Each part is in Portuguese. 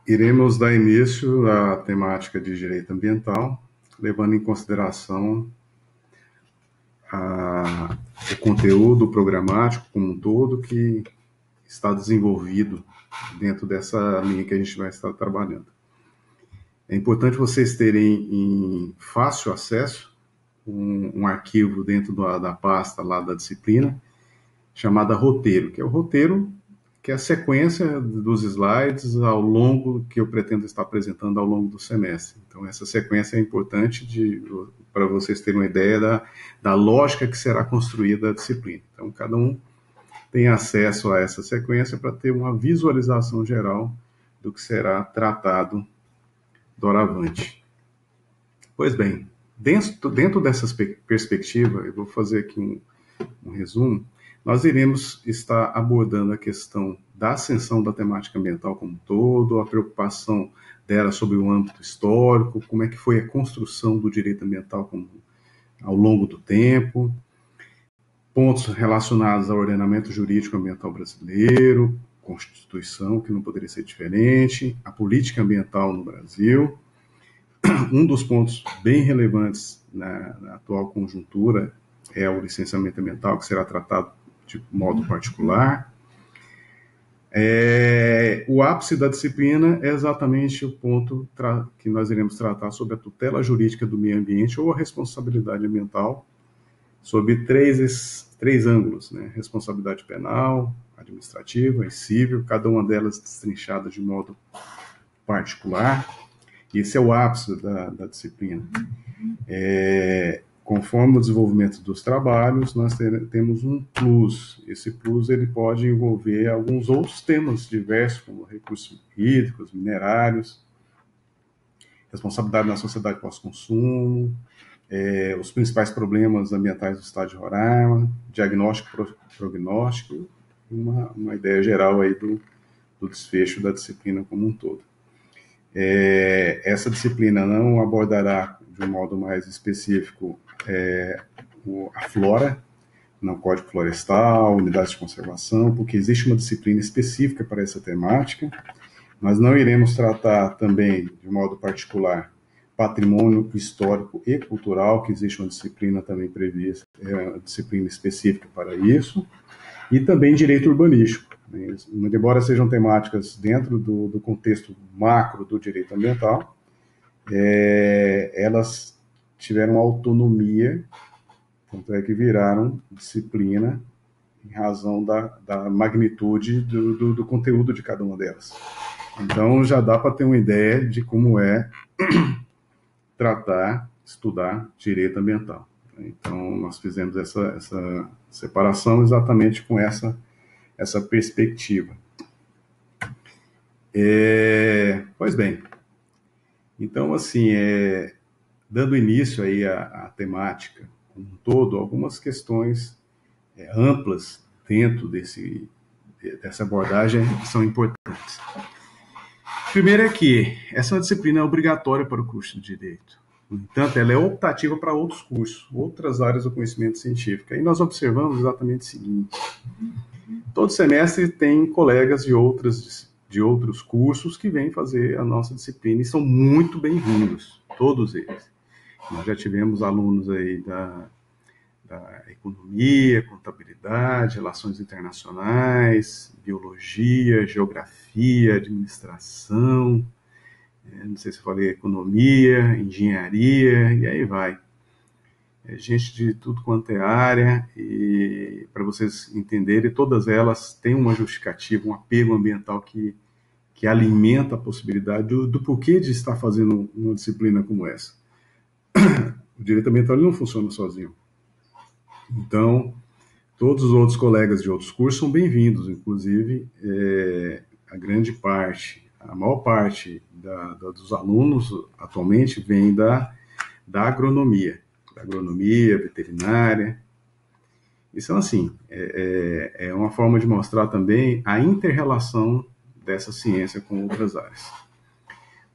Iremos dar início à temática de direito ambiental, levando em consideração o conteúdo programático como um todo que está desenvolvido dentro dessa linha que a gente vai estar trabalhando. É importante vocês terem em fácil acesso um arquivo dentro da pasta lá da disciplina, chamada roteiro, que é o roteiro, que é a sequência dos slides ao longo que eu pretendo estar apresentando ao longo do semestre. Então, essa sequência é importante para vocês terem uma ideia da lógica que será construída a disciplina. Então, cada um tem acesso a essa sequência para ter uma visualização geral do que será tratado doravante. Pois bem, dentro dessa perspectiva, eu vou fazer aqui um resumo. Nós iremos estar abordando a questão da ascensão da temática ambiental como um todo, a preocupação dela sobre o âmbito histórico, como é que foi a construção do direito ambiental ao longo do tempo, pontos relacionados ao ordenamento jurídico ambiental brasileiro, Constituição, que não poderia ser diferente, a política ambiental no Brasil. Um dos pontos bem relevantes na atual conjuntura é o licenciamento ambiental, que será tratado de modo particular. O ápice da disciplina é exatamente o ponto que nós iremos tratar sobre a tutela jurídica do meio ambiente ou a responsabilidade ambiental, sob três ângulos, né? Responsabilidade penal, administrativa e civil, cada uma delas destrinchada de modo particular. Esse é o ápice da disciplina. Conforme o desenvolvimento dos trabalhos, nós temos um plus. Esse plus ele pode envolver alguns outros temas diversos, como recursos hídricos, minerários, responsabilidade na sociedade pós-consumo, os principais problemas ambientais do estado de Roraima, diagnóstico, prognóstico, uma ideia geral aí do desfecho da disciplina como um todo. Essa disciplina não abordará de um modo mais específico a flora, no Código Florestal, unidades de conservação, porque existe uma disciplina específica para essa temática. Nós não iremos tratar também, de modo particular, patrimônio histórico e cultural, que existe uma disciplina também prevista, uma disciplina específica para isso, e também direito urbanístico. Embora sejam temáticas dentro do contexto macro do direito ambiental, elas tiveram autonomia, tanto é que viraram disciplina em razão da magnitude do conteúdo de cada uma delas. Então, já dá para ter uma ideia de como é estudar direito ambiental. Então, nós fizemos essa separação exatamente com essa perspectiva. Pois bem, então, assim, dando início aí à temática como um todo, algumas questões amplas dentro dessa abordagem são importantes. Primeiro é que essa disciplina é obrigatória para o curso de Direito. No entanto, ela é optativa para outros cursos, outras áreas do conhecimento científico. E nós observamos exatamente o seguinte: todo semestre tem colegas de outros cursos que vêm fazer a nossa disciplina e são muito bem-vindos, todos eles. Nós já tivemos alunos aí da economia, contabilidade, relações internacionais, biologia, geografia, administração, não sei se eu falei economia, engenharia, e aí vai. Gente de tudo quanto é área, e para vocês entenderem, todas elas têm uma justificativa, um apego ambiental que alimenta a possibilidade do porquê de estar fazendo uma disciplina como essa. O direito ambiental não funciona sozinho. Então, todos os outros colegas de outros cursos são bem-vindos, inclusive a maior parte dos alunos atualmente vem da agronomia, veterinária. Então, assim, é uma forma de mostrar também a inter-relação dessa ciência com outras áreas.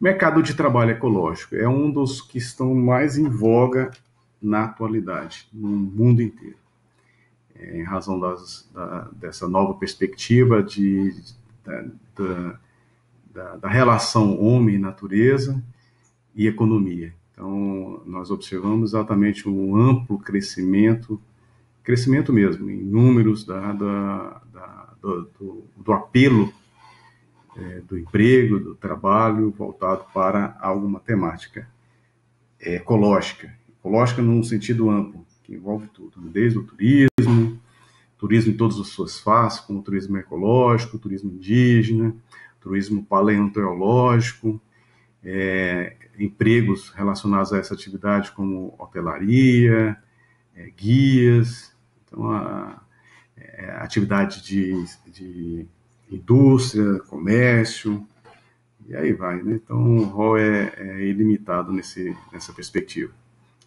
Mercado de trabalho ecológico é um dos que estão mais em voga na atualidade, no mundo inteiro, em razão dessa nova perspectiva da relação homem e natureza e economia. Então, nós observamos exatamente um amplo crescimento mesmo, em números do apelo do emprego, do trabalho, voltado para alguma temática ecológica. Ecológica num sentido amplo, que envolve tudo, desde o turismo em todas as suas faces, como o turismo ecológico, o turismo indígena, turismo paleontológico, empregos relacionados a essa atividade como hotelaria, guias, então atividade de indústria, comércio, e aí vai, né? Então o rol é ilimitado nessa perspectiva.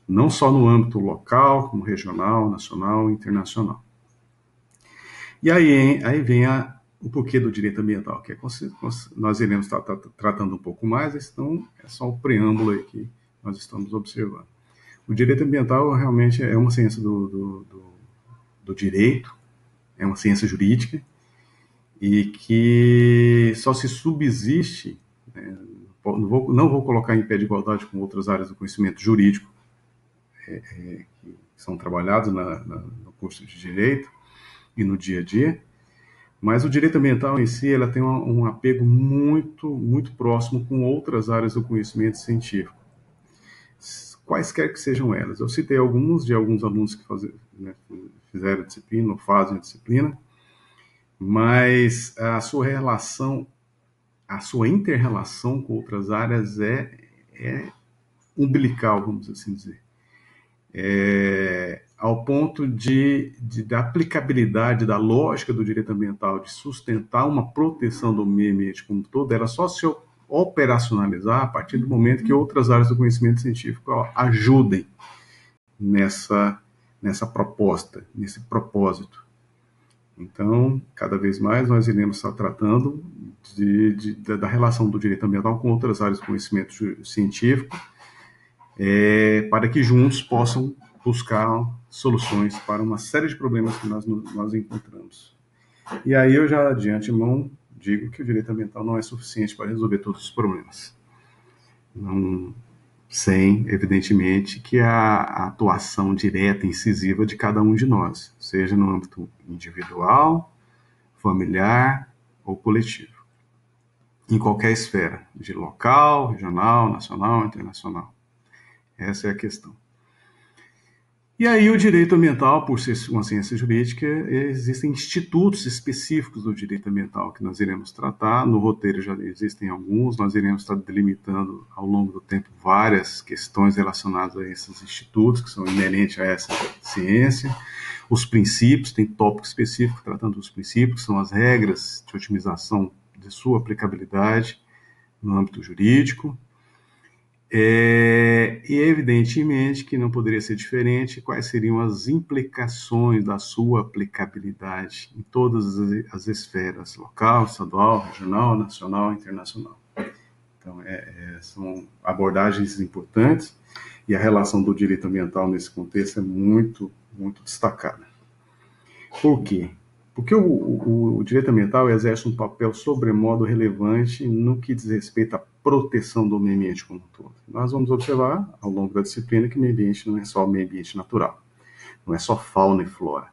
Não só no âmbito local, como regional, nacional e internacional. E aí vem o porquê do direito ambiental, que nós iremos estar tratando um pouco mais, então é só o preâmbulo aí que nós estamos observando. O direito ambiental realmente é uma ciência do direito, é uma ciência jurídica, e que só se subsiste, né, não vou colocar em pé de igualdade com outras áreas do conhecimento jurídico, que são trabalhados no curso de Direito e no dia a dia, mas o direito ambiental em si ela tem um apego muito, muito próximo com outras áreas do conhecimento científico, quaisquer que sejam elas. Eu citei alguns alunos que fizeram a disciplina ou fazem a disciplina, mas a sua inter-relação com outras áreas é umbilical, vamos assim dizer. Ao ponto da aplicabilidade da lógica do direito ambiental de sustentar uma proteção do meio ambiente como um todo, ela só se operacionalizar a partir do momento que outras áreas do conhecimento científico ajudem nessa proposta, nesse propósito. Então, cada vez mais nós iremos estar tratando da relação do direito ambiental com outras áreas do conhecimento científico, para que juntos possam buscar soluções para uma série de problemas que nós encontramos. E aí eu já de antemão digo que o direito ambiental não é suficiente para resolver todos os problemas. Não, sem, evidentemente, que a atuação direta e incisiva de cada um de nós, seja no âmbito individual, familiar ou coletivo. Em qualquer esfera, de local, regional, nacional, internacional. Essa é a questão. E aí o direito ambiental, por ser uma ciência jurídica, existem institutos específicos do direito ambiental que nós iremos tratar. No roteiro já existem alguns, nós iremos estar delimitando ao longo do tempo várias questões relacionadas a esses institutos que são inerentes a essa ciência. Os princípios, tem tópico específico tratando dos princípios, que são as regras de otimização de sua aplicabilidade no âmbito jurídico. E evidentemente que não poderia ser diferente quais seriam as implicações da sua aplicabilidade em todas as esferas, local, estadual, regional, nacional e internacional. Então, são abordagens importantes e a relação do direito ambiental nesse contexto é muito, muito destacada. Por quê? Porque o direito ambiental exerce um papel sobremodo relevante no que diz respeito à proteção do meio ambiente como um todo. Nós vamos observar, ao longo da disciplina, que o meio ambiente não é só o meio ambiente natural, não é só fauna e flora.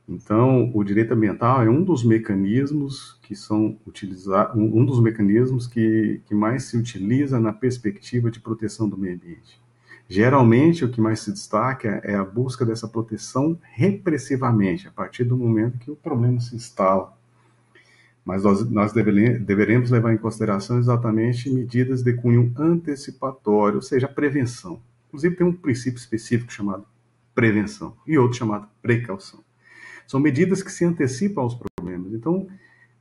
Então, o direito ambiental é um dos mecanismos que são utilizados, um dos mecanismos que mais se utiliza na perspectiva de proteção do meio ambiente. Geralmente, o que mais se destaca é a busca dessa proteção repressivamente, a partir do momento que o problema se instala. Mas nós deveremos levar em consideração exatamente medidas de cunho antecipatório, ou seja, a prevenção. Inclusive, tem um princípio específico chamado prevenção e outro chamado precaução. São medidas que se antecipam aos problemas. Então,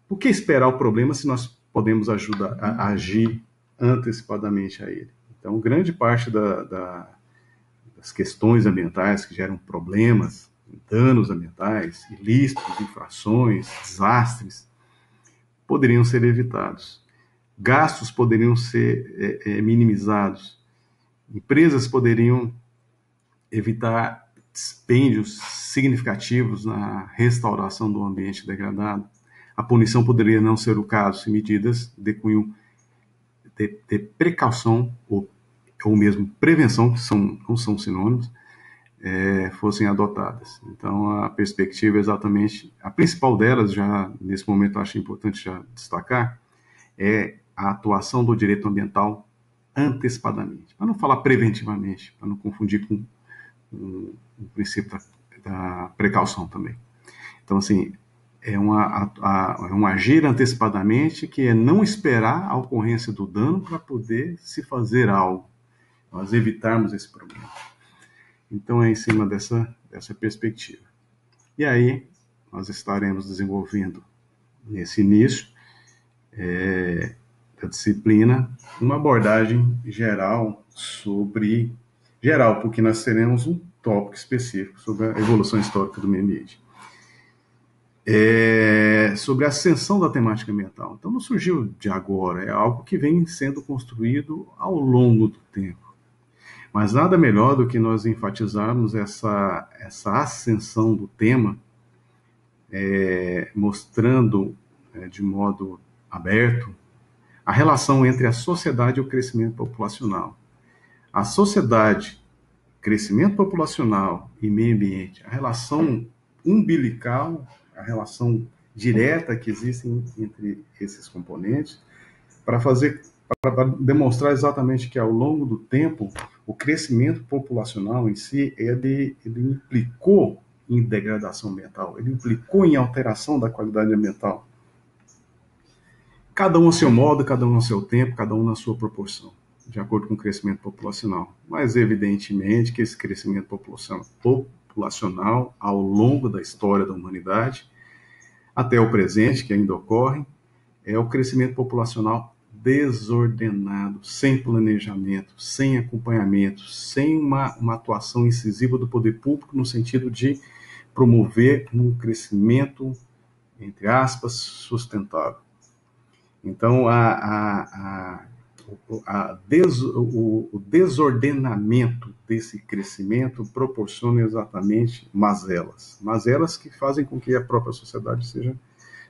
por que esperar o problema se nós podemos ajudar a agir antecipadamente a ele? Então, grande parte das questões ambientais que geram problemas, danos ambientais, ilícitos, infrações, desastres, poderiam ser evitados. Gastos poderiam ser minimizados. Empresas poderiam evitar dispêndios significativos na restauração do ambiente degradado. A punição poderia não ser o caso se medidas de cunho de precaução ou mesmo prevenção, que não são sinônimos, fossem adotadas. Então, a perspectiva é exatamente, a principal delas, já nesse momento acho importante já destacar, é a atuação do direito ambiental antecipadamente, para não falar preventivamente, para não confundir com o princípio da precaução também. Então, assim, é um agir antecipadamente, que é não esperar a ocorrência do dano para poder se fazer algo, nós evitarmos esse problema. Então, é em cima dessa perspectiva. E aí, nós estaremos desenvolvendo, nesse início da disciplina, uma abordagem geral porque nós teremos um tópico específico sobre a evolução histórica do meio ambiente. Sobre a ascensão da temática ambiental. Então, não surgiu de agora, é algo que vem sendo construído ao longo do tempo. Mas nada melhor do que nós enfatizarmos essa ascensão do tema, mostrando de modo aberto a relação entre a sociedade e o crescimento populacional. A sociedade, crescimento populacional e meio ambiente, a relação umbilical, a relação direta que existe entre esses componentes, para demonstrar exatamente que ao longo do tempo o crescimento populacional em si ele implicou em degradação ambiental, ele implicou em alteração da qualidade ambiental. Cada um a seu modo, cada um a seu tempo, cada um na sua proporção, de acordo com o crescimento populacional. Mas evidentemente que esse crescimento populacional ao longo da história da humanidade, até o presente, que ainda ocorre, é o crescimento populacional desordenado, sem planejamento, sem acompanhamento, sem uma atuação incisiva do poder público no sentido de promover um crescimento, entre aspas, sustentável. Então, o desordenamento desse crescimento proporciona exatamente mazelas que fazem com que a própria sociedade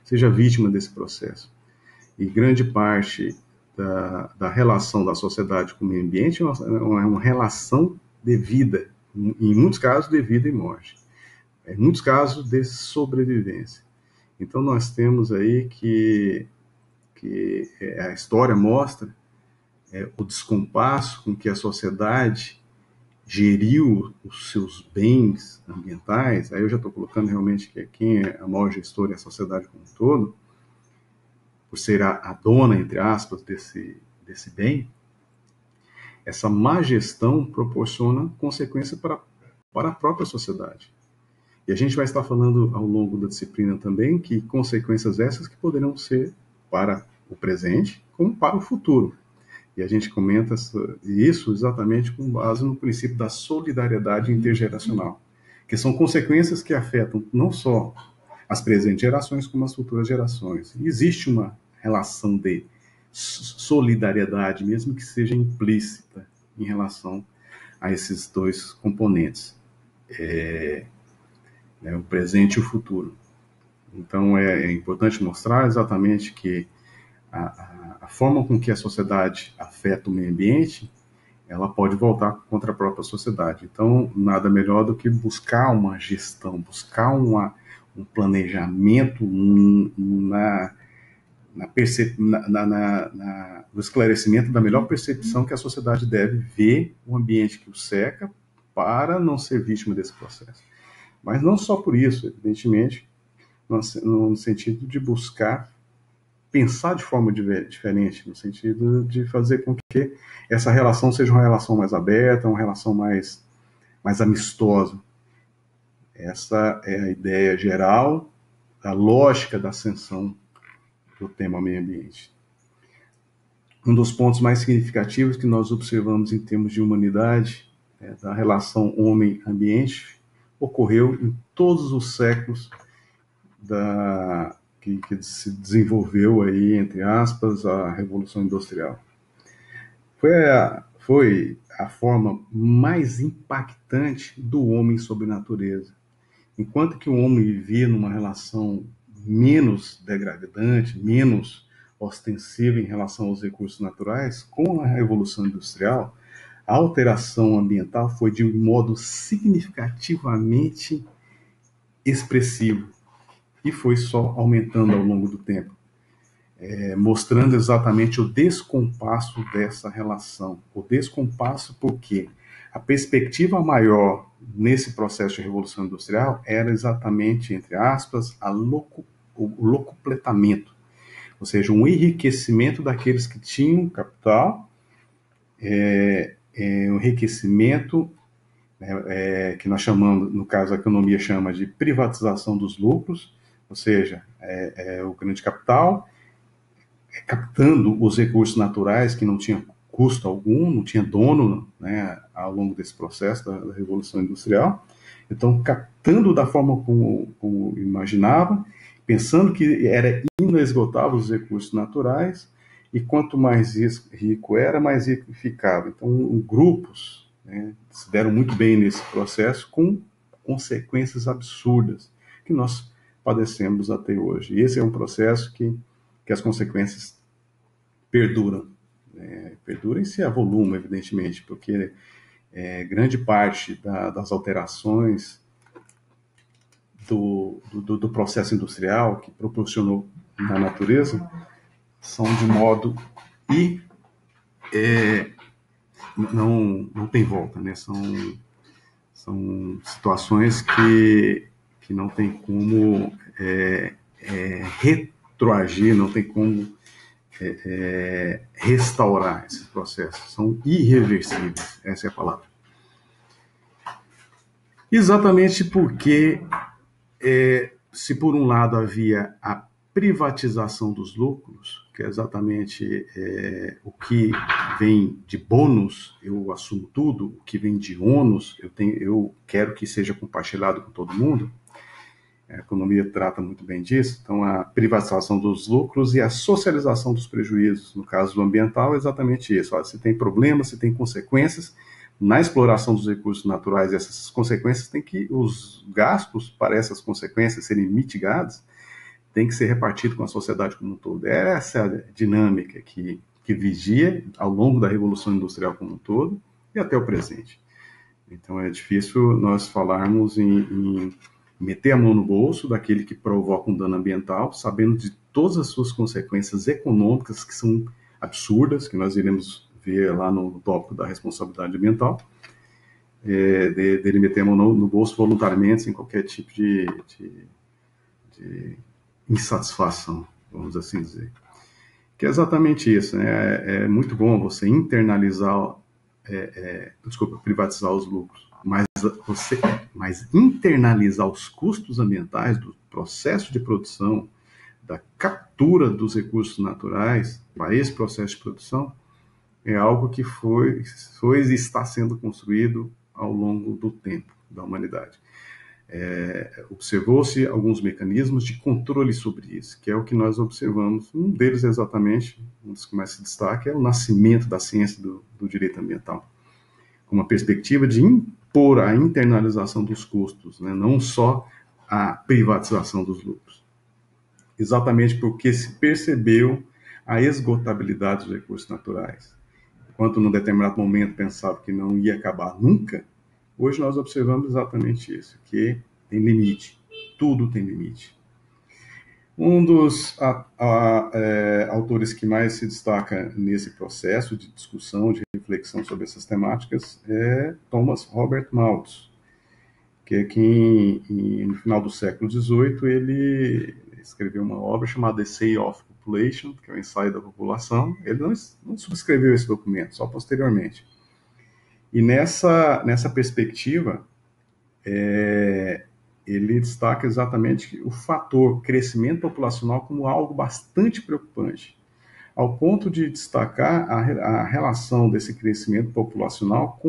seja vítima desse processo. E grande parte da relação da sociedade com o meio ambiente é uma relação de vida, em muitos casos de vida e morte, em muitos casos de sobrevivência. Então nós temos aí que a história mostra o descompasso com que a sociedade geriu os seus bens ambientais. Aí eu já estou colocando realmente que quem é a maior gestora é a sociedade como um todo, por ser a dona, entre aspas, desse bem. Essa má gestão proporciona consequência para a própria sociedade. E a gente vai estar falando ao longo da disciplina também que consequências essas que poderão ser para o presente como para o futuro. E a gente comenta isso exatamente com base no princípio da solidariedade intergeracional, que são consequências que afetam não só as presentes gerações, como as futuras gerações. E existe uma relação de solidariedade, mesmo que seja implícita, em relação a esses dois componentes, o presente e o futuro. Então, é importante mostrar exatamente que a forma com que a sociedade afeta o meio ambiente, ela pode voltar contra a própria sociedade. Então, nada melhor do que buscar uma gestão, buscar um planejamento no esclarecimento da melhor percepção que a sociedade deve ver o ambiente que o cerca para não ser vítima desse processo. Mas não só por isso, evidentemente, no sentido de buscar pensar de forma diferente, no sentido de fazer com que essa relação seja uma relação mais aberta, uma relação mais amistosa. Essa é a ideia geral, a lógica da ascensão do tema meio ambiente. Um dos pontos mais significativos que nós observamos em termos de humanidade, da relação homem-ambiente, ocorreu em todos os séculos que se desenvolveu aí, entre aspas, a Revolução Industrial. Foi a forma mais impactante do homem sobre a natureza. Enquanto que o homem vivia numa relação menos degradante, menos ostensiva em relação aos recursos naturais, com a Revolução Industrial, a alteração ambiental foi de um modo significativamente expressivo e foi só aumentando ao longo do tempo, mostrando exatamente o descompasso dessa relação. O descompasso porque a perspectiva maior nesse processo de Revolução Industrial era exatamente, entre aspas, o locupletamento, ou seja, um enriquecimento daqueles que tinham capital, um enriquecimento que nós chamamos, no caso a economia chama de privatização dos lucros, ou seja, o grande capital captando os recursos naturais que não tinham custo algum, não tinha dono, né, ao longo desse processo da Revolução Industrial. Então, captando da forma como imaginava, pensando que era inesgotável os recursos naturais, e quanto mais rico era, mais rico ficava. Então, grupos, né, se deram muito bem nesse processo, com consequências absurdas que nós padecemos até hoje. E esse é um processo que as consequências perduram. Perduram e se avolumam, evidentemente, porque grande parte das alterações do processo industrial que proporcionou na natureza são de modo e não tem volta, né? São situações que não tem como retroagir, não tem como restaurar esses processos. São irreversíveis, essa é a palavra. Exatamente porque se por um lado havia a privatização dos lucros, que é exatamente o que vem de bônus, eu assumo tudo, o que vem de ônus, eu quero que seja compartilhado com todo mundo. A economia trata muito bem disso. Então, a privatização dos lucros e a socialização dos prejuízos. No caso do ambiental, é exatamente isso. Se tem problemas, se tem consequências na exploração dos recursos naturais, essas consequências os gastos para essas consequências serem mitigados, tem que ser repartido com a sociedade como um todo. Essa é a dinâmica que vigia ao longo da Revolução Industrial como um todo e até o presente. Então, é difícil nós falarmos em meter a mão no bolso daquele que provoca um dano ambiental, sabendo de todas as suas consequências econômicas, que são absurdas, que nós iremos ver lá no tópico da responsabilidade ambiental, dele meter a mão no bolso voluntariamente, sem qualquer tipo de insatisfação, vamos assim dizer. Que é exatamente isso, né? É muito bom você privatizar os lucros, mas internalizar os custos ambientais do processo de produção, da captura dos recursos naturais para esse processo de produção, é algo que foi e está sendo construído ao longo do tempo da humanidade. Observou-se alguns mecanismos de controle sobre isso, que é o que nós observamos. Um deles, exatamente, um dos que mais se destaca, é o nascimento da ciência do direito ambiental, com uma perspectiva de impor a internalização dos custos, né? Não só a privatização dos lucros. Exatamente porque se percebeu a esgotabilidade dos recursos naturais. Enquanto num determinado momento pensava que não ia acabar nunca, hoje nós observamos exatamente isso, que tem limite, tudo tem limite. Um dos autores que mais se destaca nesse processo de discussão, de reflexão sobre essas temáticas é Thomas Robert Malthus, que é quem, no final do século XVIII, ele escreveu uma obra chamada Essay of Population, que é o ensaio da população. Ele não subscreveu esse documento, só posteriormente. E nessa perspectiva, ele destaca exatamente o fator crescimento populacional como algo bastante preocupante, ao ponto de destacar a relação desse crescimento populacional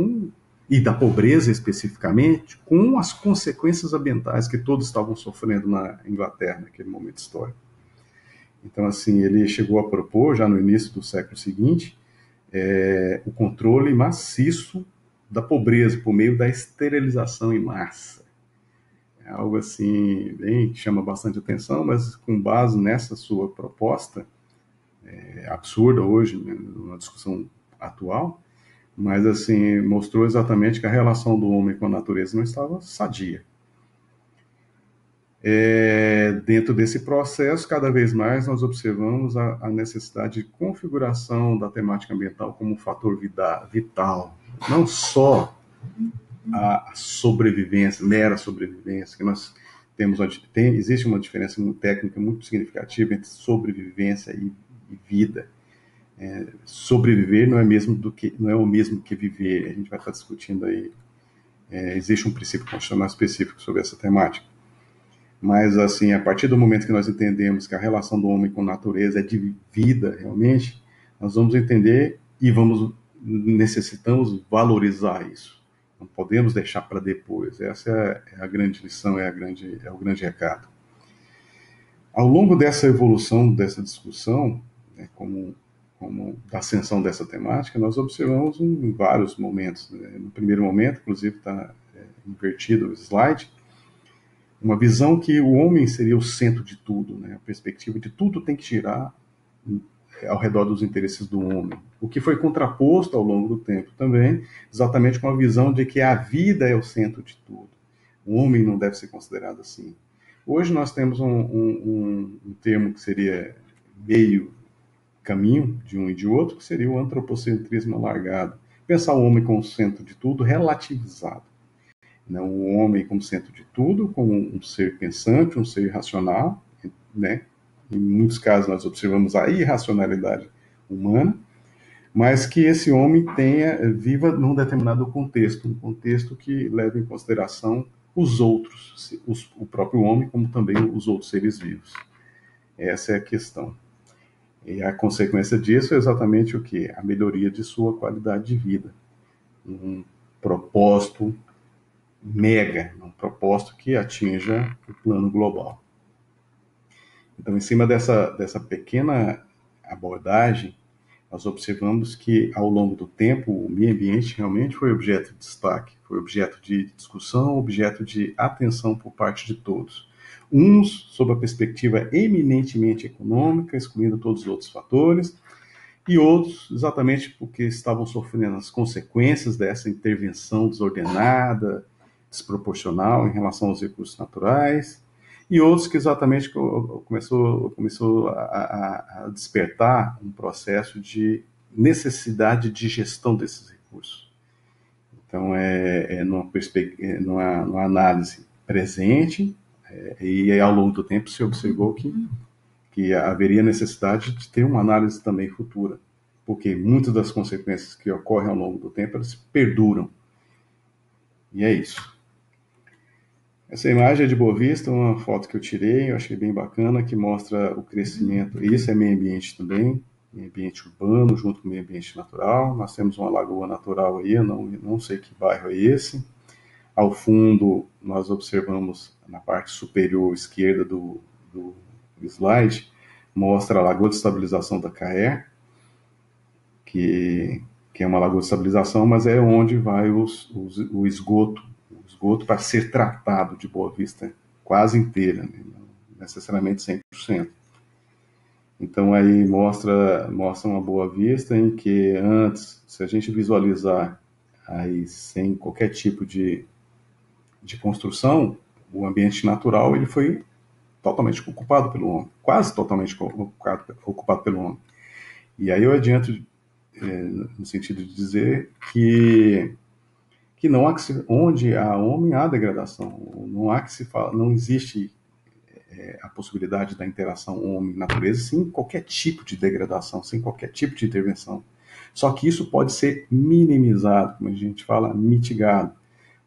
e da pobreza especificamente, com as consequências ambientais que todos estavam sofrendo na Inglaterra naquele momento histórico. Então, assim, ele chegou a propor, já no início do século seguinte, o controle maciço da pobreza por meio da esterilização em massa. É algo assim, bem, que chama bastante atenção, mas com base nessa sua proposta, absurda hoje, né, numa discussão atual, mas assim, mostrou exatamente que a relação do homem com a natureza não estava sadia. Dentro desse processo, cada vez mais nós observamos a necessidade de configuração da temática ambiental como um fator vital, não só a sobrevivência, mera sobrevivência, que nós temos, existe uma diferença técnica muito significativa entre sobrevivência e vida. Sobreviver não é o mesmo que viver. A gente vai estar discutindo aí. Existe um princípio constitucional específico sobre essa temática. Mas, assim, a partir do momento que nós entendemos que a relação do homem com a natureza é de vida, realmente, nós vamos entender e necessitamos valorizar isso. Não podemos deixar para depois. Essa é a grande lição, é o grande recado. Ao longo dessa evolução, dessa discussão, né, como da ascensão dessa temática, nós observamos em vários momentos. Né? No primeiro momento, inclusive está invertido o slide, uma visão que o homem seria o centro de tudo, né? A perspectiva de tudo tem que girar ao redor dos interesses do homem, o que foi contraposto ao longo do tempo também, exatamente com a visão de que a vida é o centro de tudo. O homem não deve ser considerado assim. Hoje nós temos um termo que seria meio caminho de um e de outro, que seria o antropocentrismo alargado. Pensar o homem como centro de tudo, relativizado. Não o homem como centro de tudo, como um ser pensante, um ser racional, né? Em muitos casos nós observamos a irracionalidade humana, mas que esse homem viva num determinado contexto, um contexto que leva em consideração os outros, o próprio homem, como também os outros seres vivos. Essa é a questão. E a consequência disso é exatamente o quê? A melhoria de sua qualidade de vida. Um propósito mega, um propósito que atinja o plano global. Então, em cima dessa pequena abordagem, nós observamos que, ao longo do tempo, o meio ambiente realmente foi objeto de destaque, foi objeto de discussão, objeto de atenção por parte de todos. Uns sob a perspectiva eminentemente econômica, excluindo todos os outros fatores, e outros exatamente porque estavam sofrendo as consequências dessa intervenção desordenada, desproporcional em relação aos recursos naturais, e outros que exatamente começou a despertar um processo de necessidade de gestão desses recursos. Então, numa análise presente, e ao longo do tempo se observou que haveria necessidade de ter uma análise também futura, porque muitas das consequências que ocorrem ao longo do tempo, elas perduram. E é isso. Essa imagem é de Boa Vista, uma foto que eu tirei, eu achei bem bacana, que mostra o crescimento. Isso é meio ambiente também, meio ambiente urbano, junto com o meio ambiente natural. Nós temos uma lagoa natural aí, eu não sei que bairro é esse. Ao fundo, nós observamos, na parte superior esquerda do slide, mostra a Lagoa de Estabilização da Caer, que é uma lagoa de estabilização, mas é onde vai o esgoto para ser tratado de Boa Vista quase inteira, né? Não necessariamente 100%. Então aí mostra uma Boa Vista em que antes, se a gente visualizar aí sem qualquer tipo de construção, o ambiente natural ele foi totalmente ocupado pelo homem, quase totalmente ocupado pelo homem. E aí eu adianto no sentido de dizer que não há onde há homem há degradação, não existe a possibilidade da interação homem-natureza sem qualquer tipo de degradação, sem qualquer tipo de intervenção. Só que isso pode ser minimizado, como a gente fala, mitigado.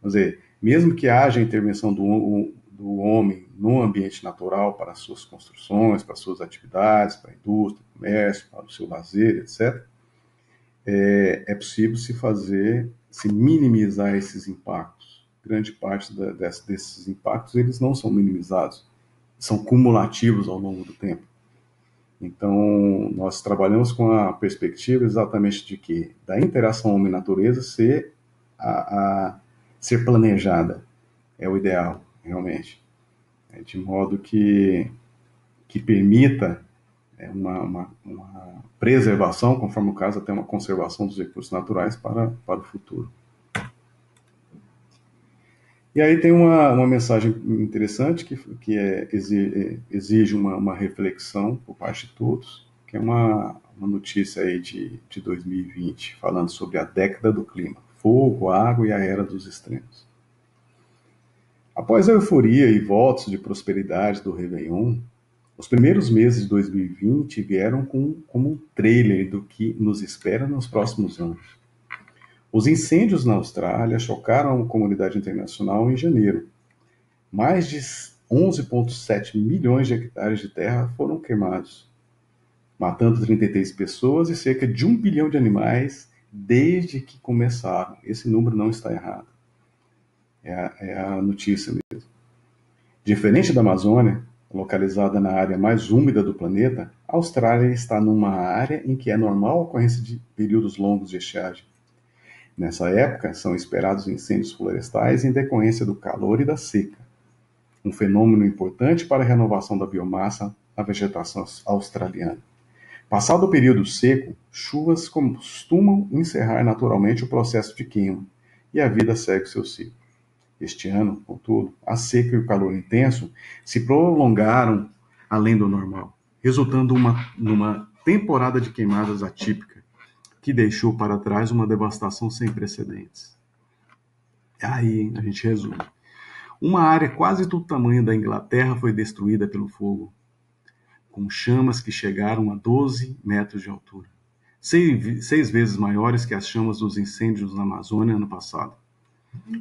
Quer dizer, mesmo que haja intervenção do homem no ambiente natural para as suas construções, para as suas atividades, para a indústria, comércio, para o seu lazer, etc., é possível se minimizar esses impactos. Grande parte desses impactos, eles não são minimizados, são cumulativos ao longo do tempo. Então, nós trabalhamos com a perspectiva exatamente de que da interação homem-natureza ser planejada é o ideal. realmente, de modo que permita uma preservação, conforme o caso, até uma conservação dos recursos naturais para o futuro. E aí tem uma mensagem interessante que exige uma reflexão por parte de todos, que é uma notícia aí de 2020, falando sobre a década do clima, fogo, água e a era dos extremos. Após a euforia e votos de prosperidade do Réveillon, os primeiros meses de 2020 vieram como um trailer do que nos espera nos próximos anos. Os incêndios na Austrália chocaram a comunidade internacional em janeiro. Mais de 11,7 milhões de hectares de terra foram queimados, matando 33 pessoas e cerca de 1 bilhão de animais desde que começaram. Esse número não está errado. É a notícia mesmo. Diferente da Amazônia, localizada na área mais úmida do planeta, a Austrália está numa área em que é normal a ocorrência de períodos longos de estiagem. Nessa época, são esperados incêndios florestais em decorrência do calor e da seca, um fenômeno importante para a renovação da biomassa na vegetação australiana. Passado o período seco, chuvas costumam encerrar naturalmente o processo de queima, e a vida segue seu ciclo. Este ano, contudo, a seca e o calor intenso se prolongaram além do normal, resultando numa temporada de queimadas atípica, que deixou para trás uma devastação sem precedentes. Aí a gente resume. Uma área quase do tamanho da Inglaterra foi destruída pelo fogo, com chamas que chegaram a 12 metros de altura, 6 vezes maiores que as chamas dos incêndios na Amazônia ano passado.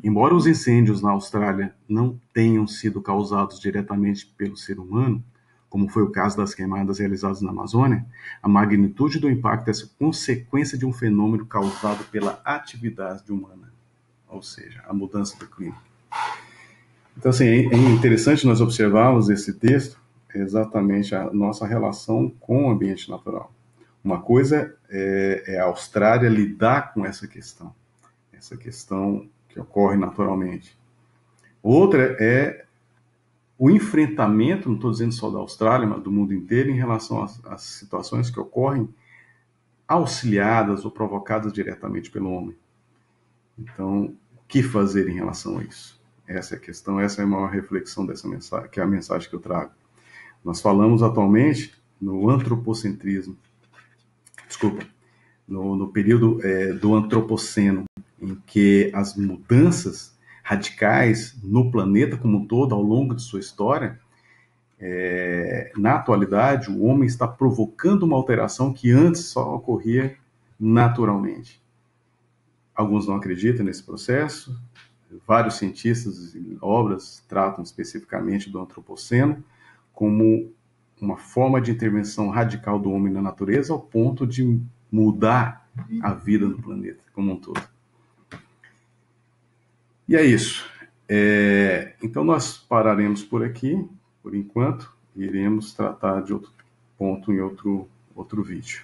Embora os incêndios na Austrália não tenham sido causados diretamente pelo ser humano, como foi o caso das queimadas realizadas na Amazônia, a magnitude do impacto é consequência de um fenômeno causado pela atividade humana, ou seja, a mudança do clima. Então, assim, é interessante nós observarmos esse texto, exatamente a nossa relação com o ambiente natural. Uma coisa é a Austrália lidar com essa questão que ocorre naturalmente. Outra é o enfrentamento, não estou dizendo só da Austrália, mas do mundo inteiro, em relação às situações que ocorrem auxiliadas ou provocadas diretamente pelo homem. Então, o que fazer em relação a isso? Essa é a questão, essa é a maior reflexão dessa mensagem, que é a mensagem que eu trago. Nós falamos atualmente no antropocentrismo, no período do antropoceno, em que as mudanças radicais no planeta como um todo, ao longo de sua história, na atualidade, o homem está provocando uma alteração que antes só ocorria naturalmente. Alguns não acreditam nesse processo, vários cientistas e obras tratam especificamente do antropoceno como uma forma de intervenção radical do homem na natureza ao ponto de mudar a vida no planeta como um todo. E é isso. Então nós pararemos por aqui, por enquanto, e iremos tratar de outro ponto em outro vídeo.